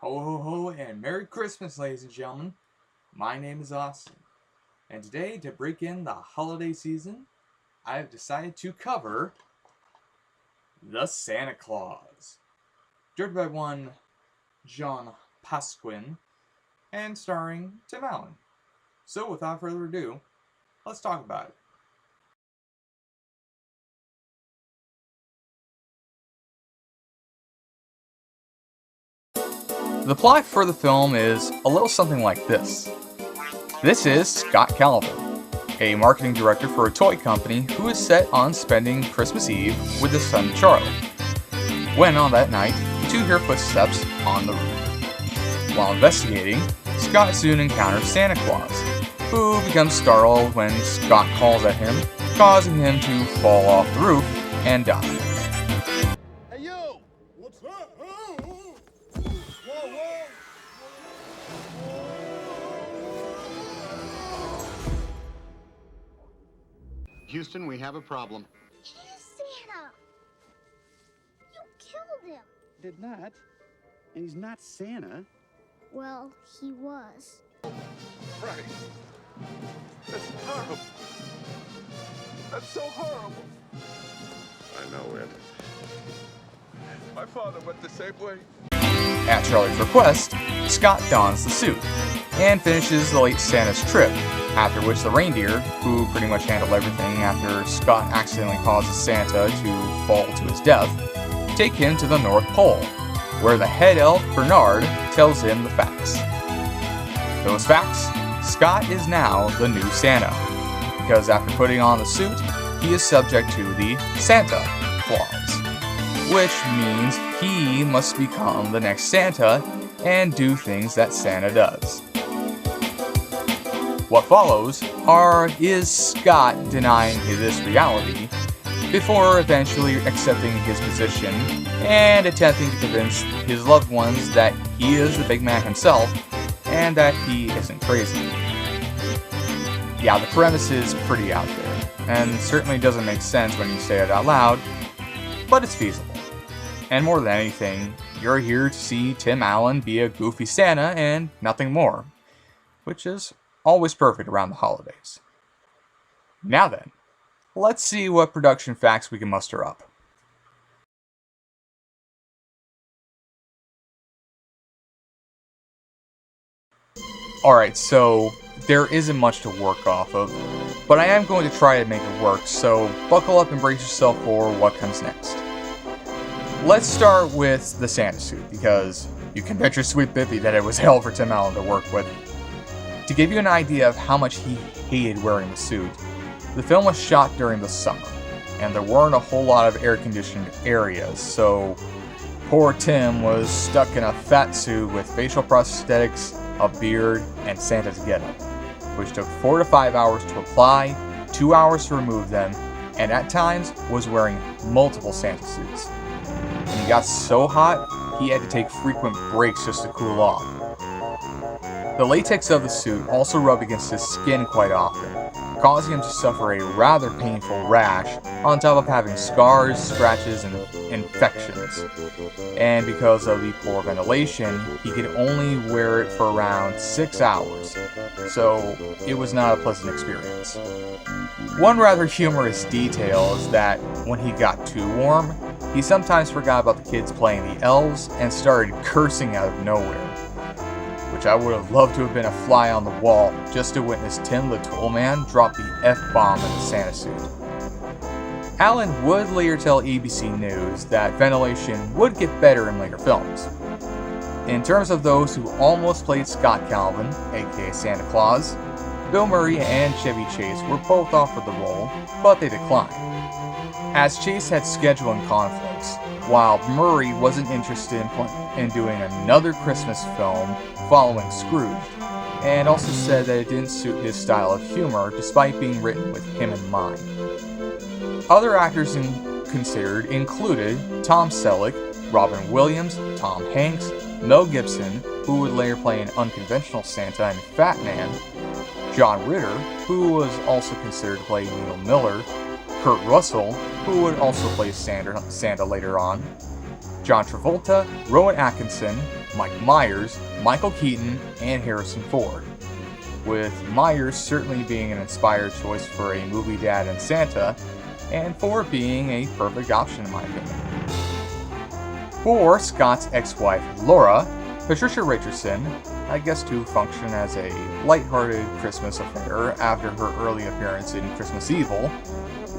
Ho ho ho and Merry Christmas, ladies and gentlemen. My name is Austin, and today, to break in the holiday season, I have decided to cover The Santa Claus, directed by one John Pasquin and starring Tim Allen. So without further ado, let's talk about it. The plot for the film is a little something like this. This is Scott Calvin, a marketing director for a toy company who is set on spending Christmas Eve with his son Charlie. When on that night, the two hear footsteps on the roof. While investigating, Scott soon encounters Santa Claus, who becomes startled when Scott calls at him, causing him to fall off the roof and die. Hey yo! What's that? Whoa, whoa! Houston, we have a problem. He is Santa! You killed him! Did not. And he's not Santa. Well, he was. Frank, that's horrible. That's so horrible. I know it. My father went the same way. At Charlie's request, Scott dons the suit and finishes the late Santa's trip, after which the reindeer, who pretty much handle everything after Scott accidentally causes Santa to fall to his death, take him to the North Pole, where the head elf Bernard tells him the facts. Those facts? Scott is now the new Santa, because after putting on the suit, he is subject to the Santa Claus, which means he must become the next Santa and do things that Santa does. What follows is Scott denying this reality before eventually accepting his position and attempting to convince his loved ones that he is the big man himself and that he isn't crazy. Yeah, the premise is pretty out there, and certainly doesn't make sense when you say it out loud, but it's feasible. And more than anything, you're here to see Tim Allen be a goofy Santa and nothing more, which is always perfect around the holidays. Now then, let's see what production facts we can muster up. Alright, so there isn't much to work off of, but I am going to try to make it work, so buckle up and brace yourself for what comes next. Let's start with the Santa suit, because you can bet your sweet bippy that it was hell for Tim Allen to work with. To give you an idea of how much he hated wearing the suit, the film was shot during the summer, and there weren't a whole lot of air-conditioned areas, so poor Tim was stuck in a fat suit with facial prosthetics, a beard, and Santa's getup, which took 4 to 5 hours to apply, 2 hours to remove them, and at times was wearing multiple Santa suits. When he got so hot, he had to take frequent breaks just to cool off. The latex of the suit also rubbed against his skin quite often, causing him to suffer a rather painful rash on top of having scars, scratches, and infections. And because of the poor ventilation, he could only wear it for around 6 hours, so it was not a pleasant experience. One rather humorous detail is that when he got too warm, he sometimes forgot about the kids playing the elves and started cursing out of nowhere, which I would have loved to have been a fly on the wall just to witness Tim the Tool Man drop the F-bomb in the Santa suit. Allen would later tell ABC News that ventilation would get better in later films. In terms of those who almost played Scott Calvin, aka Santa Claus, Bill Murray and Chevy Chase were both offered the role, but they declined, as Chase had scheduling conflicts, while Murray wasn't interested in doing another Christmas film following Scrooge, and also said that it didn't suit his style of humor despite being written with him in mind. Other actors considered included Tom Selleck, Robin Williams, Tom Hanks, Mel Gibson, who would later play an unconventional Santa in Fat Man, John Ritter, who was also considered to play Neil Miller, Kurt Russell, who would also play Santa later on, John Travolta, Rowan Atkinson, Mike Myers, Michael Keaton, and Harrison Ford, with Myers certainly being an inspired choice for a movie dad and Santa, and Ford being a perfect option in my opinion. For Scott's ex-wife Laura, Patricia Richardson, I guess to function as a lighthearted Christmas affair after her early appearance in Christmas Evil,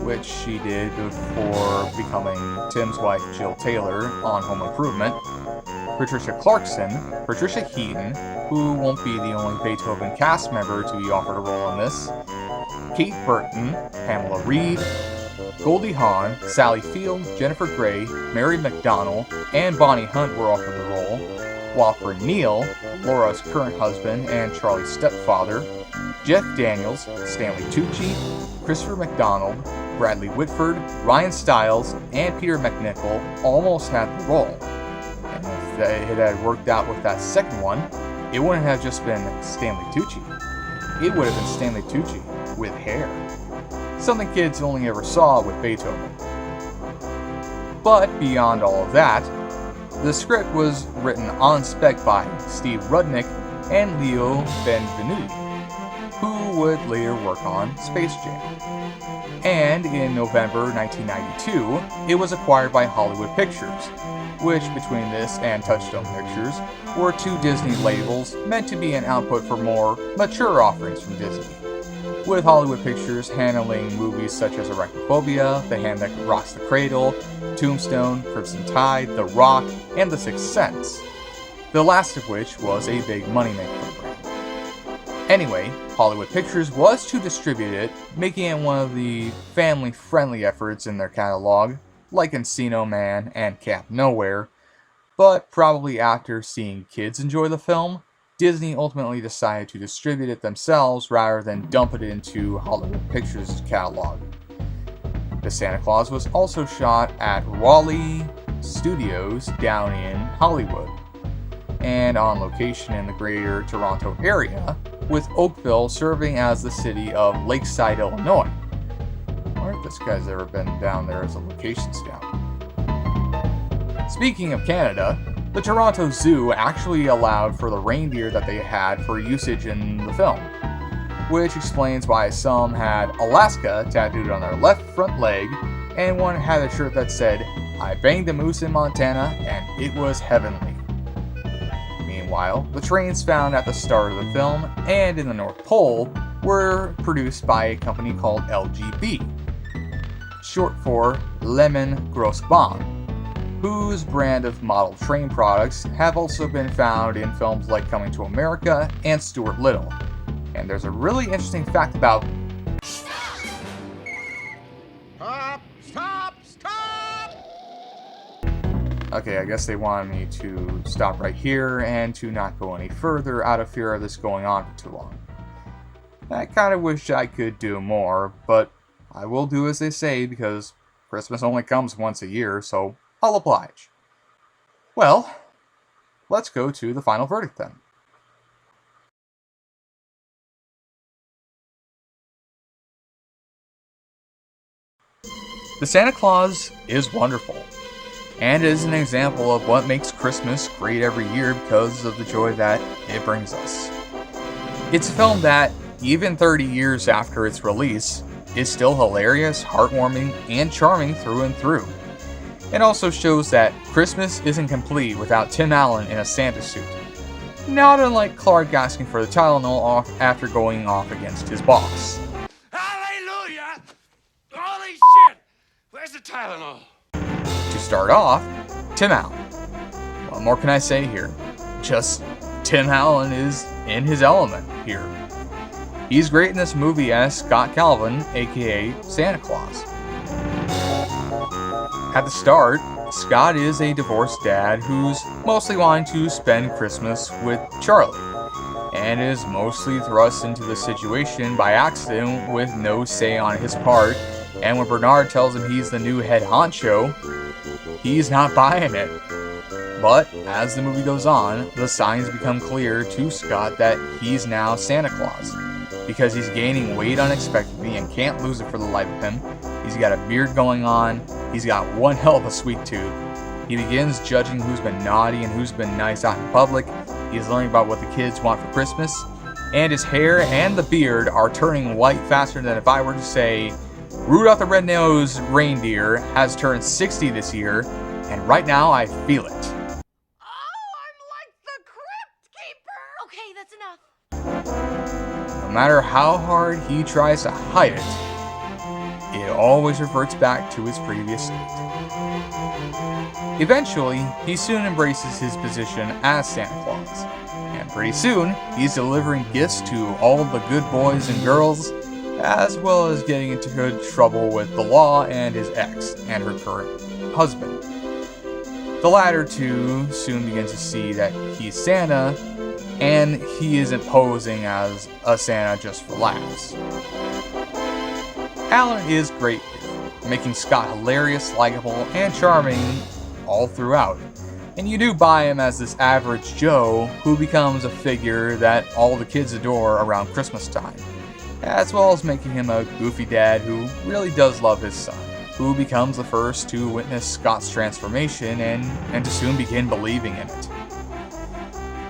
which she did before becoming Tim's wife Jill Taylor on Home Improvement, Patricia Clarkson, Patricia Heaton, who won't be the only Beethoven cast member to be offered a role in this, Kate Burton, Pamela Reed, Goldie Hawn, Sally Field, Jennifer Grey, Mary McDonnell, and Bonnie Hunt were offered the role, while for Neil, Laura's current husband and Charlie's stepfather, Jeff Daniels, Stanley Tucci, Christopher McDonald, Bradley Whitford, Ryan Stiles, and Peter McNichol almost had the role. And if it had worked out with that second one, it wouldn't have just been Stanley Tucci. It would have been Stanley Tucci with hair. Something kids only ever saw with Beethoven. But beyond all of that, the script was written on spec by Steve Rudnick and Leo Benvenuti, who would later work on Space Jam. And in November 1992, it was acquired by Hollywood Pictures, which between this and Touchstone Pictures were two Disney labels meant to be an output for more mature offerings from Disney, with Hollywood Pictures handling movies such as Arachnophobia, The Hand That Rocks the Cradle, Tombstone, Crimson Tide, The Rock, and The Sixth Sense, the last of which was a big moneymaker for the brand. Anyway, Hollywood Pictures was to distribute it, making it one of the family-friendly efforts in their catalog, like Encino Man and Cap Nowhere, but probably after seeing kids enjoy the film, Disney ultimately decided to distribute it themselves rather than dump it into Hollywood Pictures' catalog. The Santa Claus was also shot at Raleigh Studios down in Hollywood, and on location in the greater Toronto area, with Oakville serving as the city of Lakeside, Illinois. I wonder if this guy's ever been down there as a location scout. Speaking of Canada, the Toronto Zoo actually allowed for the reindeer that they had for usage in the film, which explains why some had Alaska tattooed on their left front leg, and one had a shirt that said, "I banged a moose in Montana, and it was heavenly." Meanwhile, the trains found at the start of the film and in the North Pole were produced by a company called LGB, short for Lemon Grossbahn, whose brand of model train products have also been found in films like Coming to America and Stuart Little. And there's a really interesting fact about... Stop! Okay, I guess they wanted me to stop right here and to not go any further out of fear of this going on for too long. I kind of wish I could do more, but I will do as they say because Christmas only comes once a year, so I'll oblige. Well, let's go to the final verdict then. The Santa Claus is wonderful, and is an example of what makes Christmas great every year because of the joy that it brings us. It's a film that, even 30 years after its release, is still hilarious, heartwarming, and charming through and through. It also shows that Christmas isn't complete without Tim Allen in a Santa suit, not unlike Clark asking for the Tylenol off after going off against his boss. Hallelujah! Holy shit! Where's the Tylenol? To start off, Tim Allen. What more can I say here? Just Tim Allen is in his element here. He's great in this movie as Scott Calvin, aka Santa Claus. At the start, Scott is a divorced dad who's mostly wanting to spend Christmas with Charlie, and is mostly thrust into the situation by accident with no say on his part, and when Bernard tells him he's the new head honcho, he's not buying it. But as the movie goes on, the signs become clear to Scott that he's now Santa Claus, because he's gaining weight unexpectedly and can't lose it for the life of him. He's got a beard going on, he's got one hell of a sweet tooth, He begins judging who's been naughty and who's been nice out in public. He's learning about what the kids want for Christmas. And his hair and the beard are turning white faster than if I were to say, Rudolph the Red-Nosed Reindeer has turned 60 this year, and right now I feel it. Oh, I'm like the Crypt Keeper! Okay, that's enough. No matter how hard he tries to hide it, it always reverts back to its previous state. Eventually, he soon embraces his position as Santa Claus, and pretty soon, he's delivering gifts to all the good boys and girls, as well as getting into good trouble with the law and his ex and her current husband. The latter two soon begin to see that he's Santa, and he isn't posing as a Santa just for laughs. Alan is great here, making Scott hilarious, likable, and charming all throughout. And you do buy him as this average Joe who becomes a figure that all the kids adore around Christmas time, as well as making him a goofy dad who really does love his son, who becomes the first to witness Scott's transformation and to soon begin believing in it.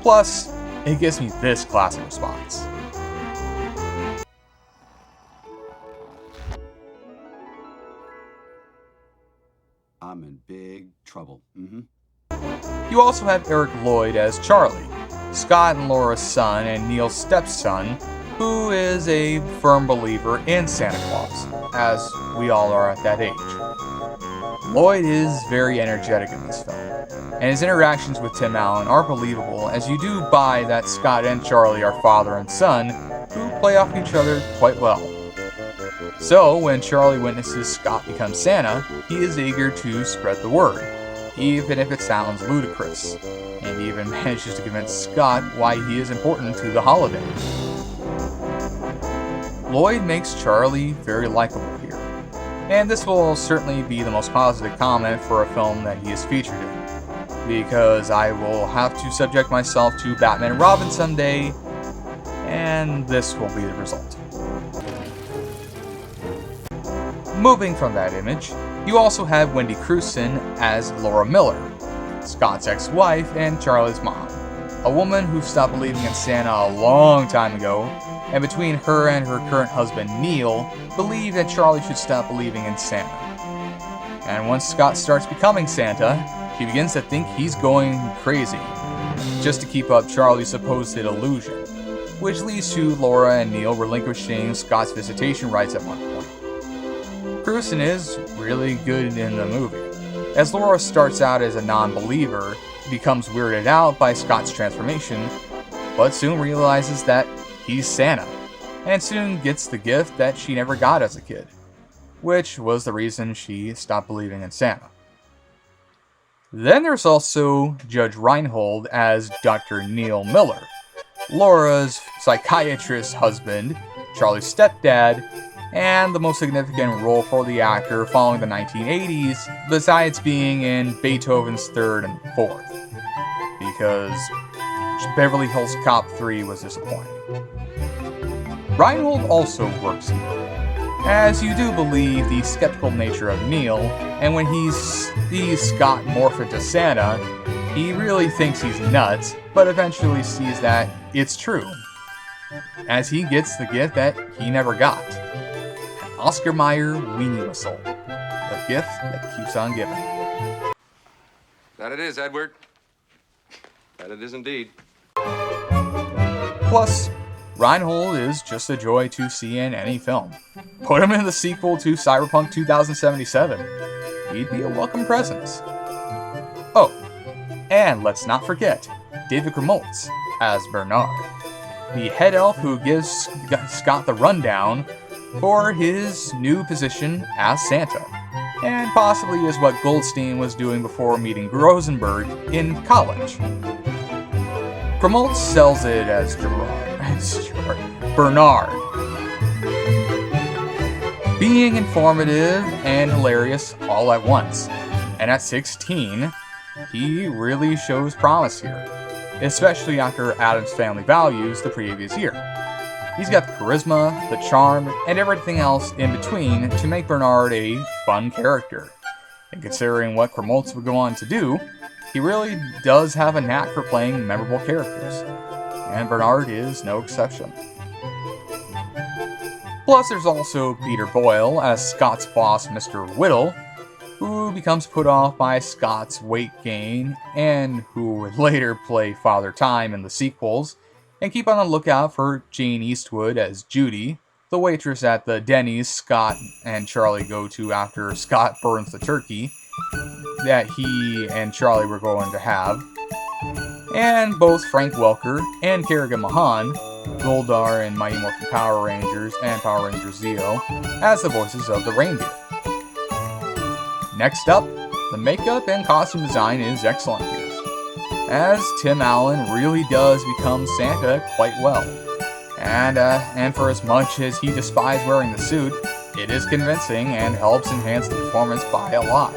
Plus, it gives me this classic response. I'm in big trouble. You also have Eric Lloyd as Charlie, Scott and Laura's son and Neil's stepson, who is a firm believer in Santa Claus, as we all are at that age. Lloyd is very energetic in this film, and his interactions with Tim Allen are believable, as you do buy that Scott and Charlie are father and son, who play off each other quite well. So, when Charlie witnesses Scott become Santa, he is eager to spread the word, even if it sounds ludicrous, and even manages to convince Scott why he is important to the holiday. Lloyd makes Charlie very likable here, and this will certainly be the most positive comment for a film that he is featured in, because I will have to subject myself to Batman and Robin someday, and this will be the result. Moving from that image, you also have Wendy Crewson as Laura Miller, Scott's ex-wife and Charlie's mom, a woman who stopped believing in Santa a long time ago, and between her and her current husband Neil, believe that Charlie should stop believing in Santa. And once Scott starts becoming Santa, she begins to think he's going crazy, just to keep up Charlie's supposed illusion, which leads to Laura and Neil relinquishing Scott's visitation rights at one point. Crewson is really good in the movie, as Laura starts out as a non-believer, becomes weirded out by Scott's transformation, but soon realizes that he's Santa, and soon gets the gift that she never got as a kid, which was the reason she stopped believing in Santa. Then there's also Judge Reinhold as Dr. Neil Miller, Laura's psychiatrist husband, Charlie's stepdad, and the most significant role for the actor following the 1980s, besides being in Beethoven's Third and Fourth, because Beverly Hills Cop 3 was disappointing. Reinhold also works here, as you do believe the skeptical nature of Neil, and when he sees Scott morph into Santa, he really thinks he's nuts, but eventually sees that it's true, as he gets the gift that he never got. Oscar Mayer weenie whistle, the gift that keeps on giving. That it is, Edward. That it is indeed. Plus, Reinhold is just a joy to see in any film. Put him in the sequel to Cyberpunk 2077. He'd be a welcome presence. Oh, and let's not forget David Grumoltz as Bernard, the head elf who gives Scott the rundown for his new position as Santa, and possibly is what Goldstein was doing before meeting Rosenberg in college. Grumoltz sells it as Bernard, being informative and hilarious all at once, and at 16, he really shows promise here, especially after Addams Family Values the previous year. He's got the charisma, the charm, and everything else in between to make Bernard a fun character, And considering what Krumholtz would go on to do, he really does have a knack for playing memorable characters, and Bernard is no exception. Plus, there's also Peter Boyle as Scott's boss, Mr. Whittle, who becomes put off by Scott's weight gain, and who would later play Father Time in the sequels, and keep on the lookout for Jane Eastwood as Judy, the waitress at the Denny's Scott and Charlie go to after Scott burns the turkey that he and Charlie were going to have. And both Frank Welker and Kerrigan Mahan, Goldar in Mighty Morphin Power Rangers and Power Rangers Zeo, as the voices of the reindeer. Next up, the makeup and costume design is excellent here, as Tim Allen really does become Santa quite well. And for as much as he despised wearing the suit, it is convincing and helps enhance the performance by a lot.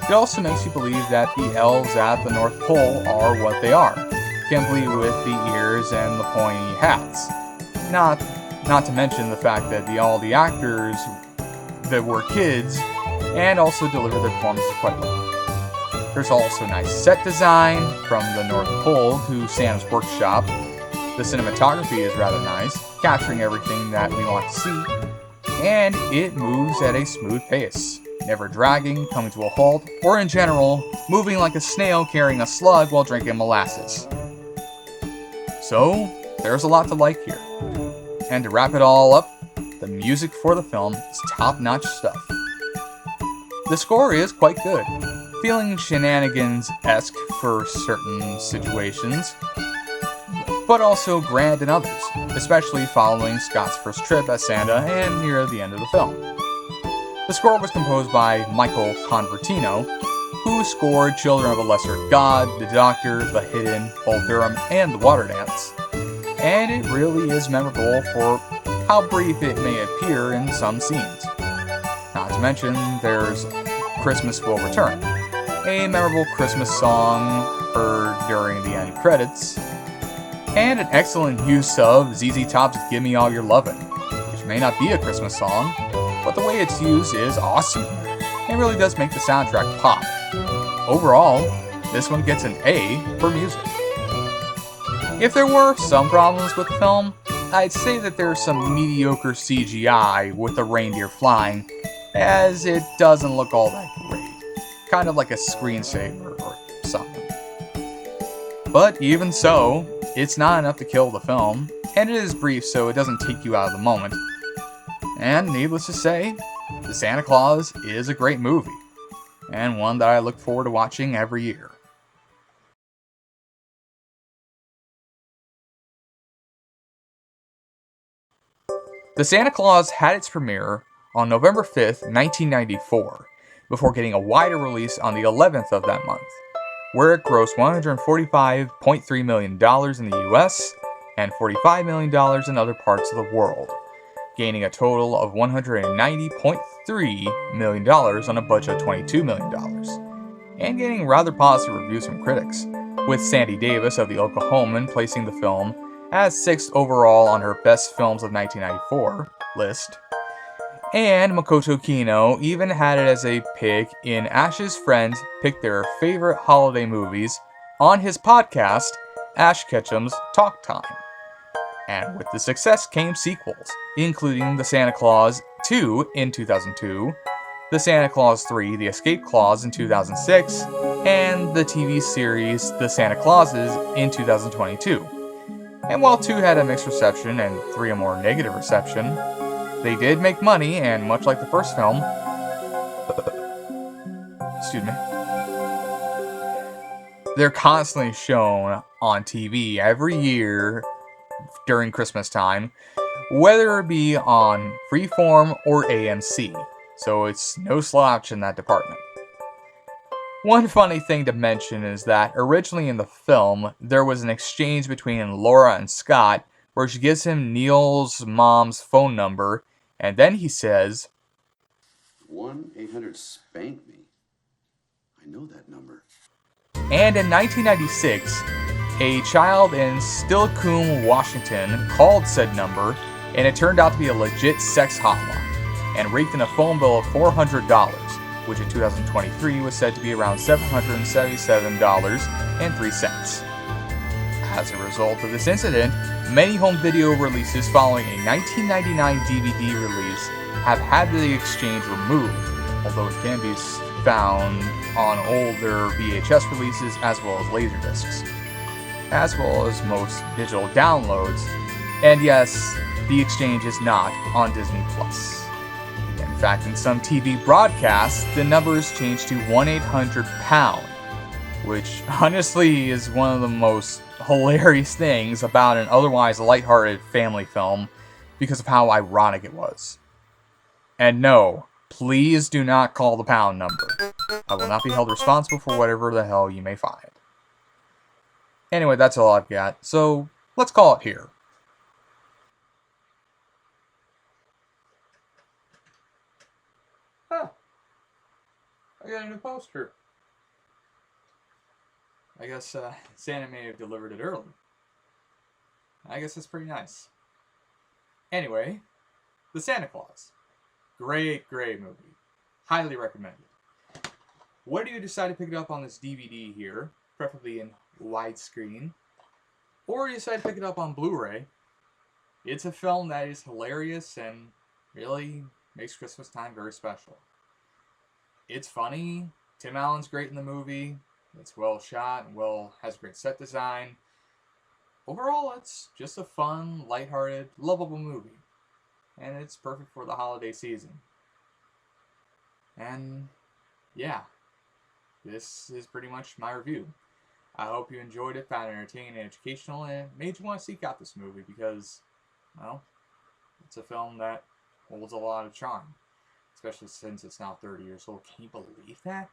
It also makes you believe that the elves at the North Pole are what they are, complete with the ears and the pointy hats. Not to mention the fact that all the actors that were kids and also deliver their performances quite well. There's also nice set design from the North Pole to Santa's workshop. The cinematography is rather nice, capturing everything that we want to see, and it moves at a smooth pace, never dragging, coming to a halt, or in general, moving like a snail carrying a slug while drinking molasses. So, there's a lot to like here. And to wrap it all up, the music for the film is top-notch stuff. The score is quite good, feeling shenanigans-esque for certain situations, but also grand in others, especially following Scott's first trip as Santa and near the end of the film. The score was composed by Michael Convertino, who scored Children of a Lesser God, The Doctor, The Hidden, Bull Durham, and The Water Dance. And it really is memorable for how brief it may appear in some scenes. Not to mention, there's Christmas Will Return, a memorable Christmas song heard during the end credits, and an excellent use of ZZ Top's Give Me All Your Lovin', which may not be a Christmas song, but the way it's used is awesome here, and really does make the soundtrack pop. Overall, this one gets an A for music. If there were some problems with the film, I'd say that there's some mediocre CGI with the reindeer flying, as it doesn't look all that great. Kind of like a screensaver or something. But even so, it's not enough to kill the film, and it is brief so it doesn't take you out of the moment. And needless to say, The Santa Claus is a great movie, and one that I look forward to watching every year. The Santa Claus had its premiere on November 5th, 1994, before getting a wider release on the 11th of that month, where it grossed $145.3 million in the US and $45 million in other parts of the world, gaining a total of $190.3 million on a budget of $22 million, and getting rather positive reviews from critics, with Sandy Davis of The Oklahoman placing the film as 6th overall on her Best Films of 1994 list, and Makoto Kino even had it as a pick in Ash's Friends Pick Their Favorite Holiday Movies on his podcast, Ash Ketchum's Talk Time. And with the success came sequels, including The Santa Claus 2 in 2002, The Santa Claus 3 The Escape Clause in 2006, and the TV series The Santa Clauses in 2022. And while 2 had a mixed reception and 3 a more negative reception, they did make money, and much like the first film, they're constantly shown on TV every year during Christmas time, whether it be on Freeform or AMC, so it's no slouch in that department. One funny thing to mention is that originally in the film, there was an exchange between Laura and Scott where she gives him Neil's mom's phone number, and then he says, 1-800-SPANK-ME. I know that number. And in 1996, a child in Steilacoom, Washington called said number, and it turned out to be a legit sex hotline, and raked in a phone bill of $400, which in 2023 was said to be around $777.03. As a result of this incident, many home video releases following a 1999 DVD release have had the exchange removed, although it can be found on older VHS releases as well as Laserdiscs, as well as most digital downloads. And yes, the exchange is not on Disney+. In fact, in some TV broadcasts, the numbers change to 1-800-POUND, which honestly is one of the most hilarious things about an otherwise lighthearted family film because of how ironic it was. And no, please do not call the pound number. I will not be held responsible for whatever the hell you may find. Anyway, that's all I've got, so let's call it here. Huh. I got a new poster. I guess Santa may have delivered it early. I guess that's pretty nice. Anyway, The Santa Claus. Great movie. Highly recommended. Whether you decide to pick it up on this DVD here, preferably in widescreen, or you decide to pick it up on Blu-ray, it's a film that is hilarious and really makes Christmas time very special. It's funny. Tim Allen's great in the movie. It's well shot and has great set design. Overall, it's just a fun, lighthearted, lovable movie. And it's perfect for the holiday season. And yeah, this is pretty much my review. I hope you enjoyed it, found it entertaining and educational, and it made you want to seek out this movie because, well, it's a film that holds a lot of charm. Especially since it's now 30 years old. Can you believe that?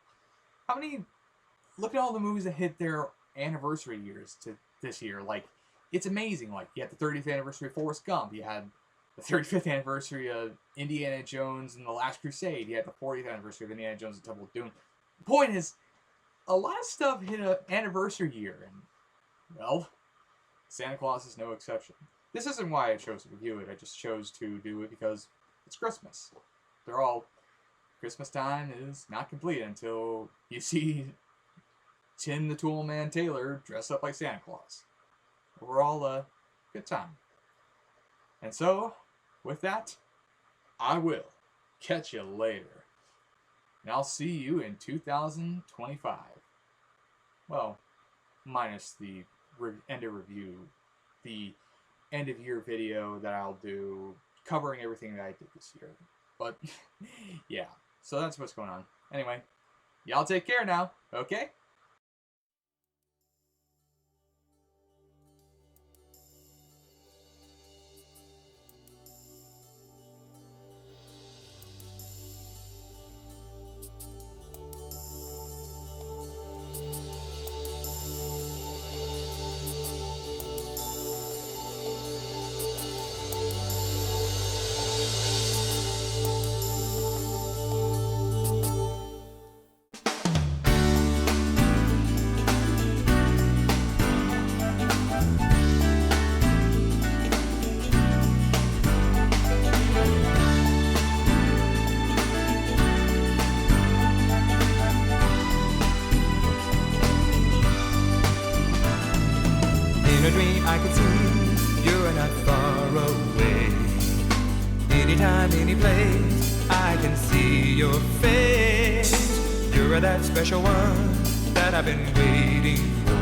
Look at all the movies that hit their anniversary years to this year. Like, it's amazing. Like, you had the 30th anniversary of Forrest Gump. You had the 35th anniversary of Indiana Jones and the Last Crusade. You had the 40th anniversary of Indiana Jones and the Temple of Doom. The point is, a lot of stuff hit an anniversary year. And, well, Santa Claus is no exception. This isn't why I chose to review it. I just chose to do it because it's Christmas. They're all, Christmas time is not complete until you see Tim the Toolman Taylor dressed up like Santa Claus. We're all a good time. And so, with that, I will catch you later. And I'll see you in 2025. Well, minus the end of review, the end of year video that I'll do covering everything that I did this year. But, yeah, so that's what's going on. Anyway, y'all take care now, okay? In a dream I could see you're not far away. Anytime, any place, I can see your face. You're that special one that I've been waiting for,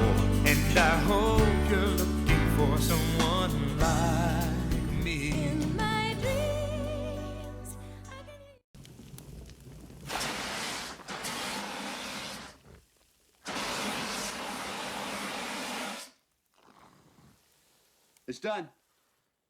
and I hope you're looking for someone like me. In my dreams, It's done.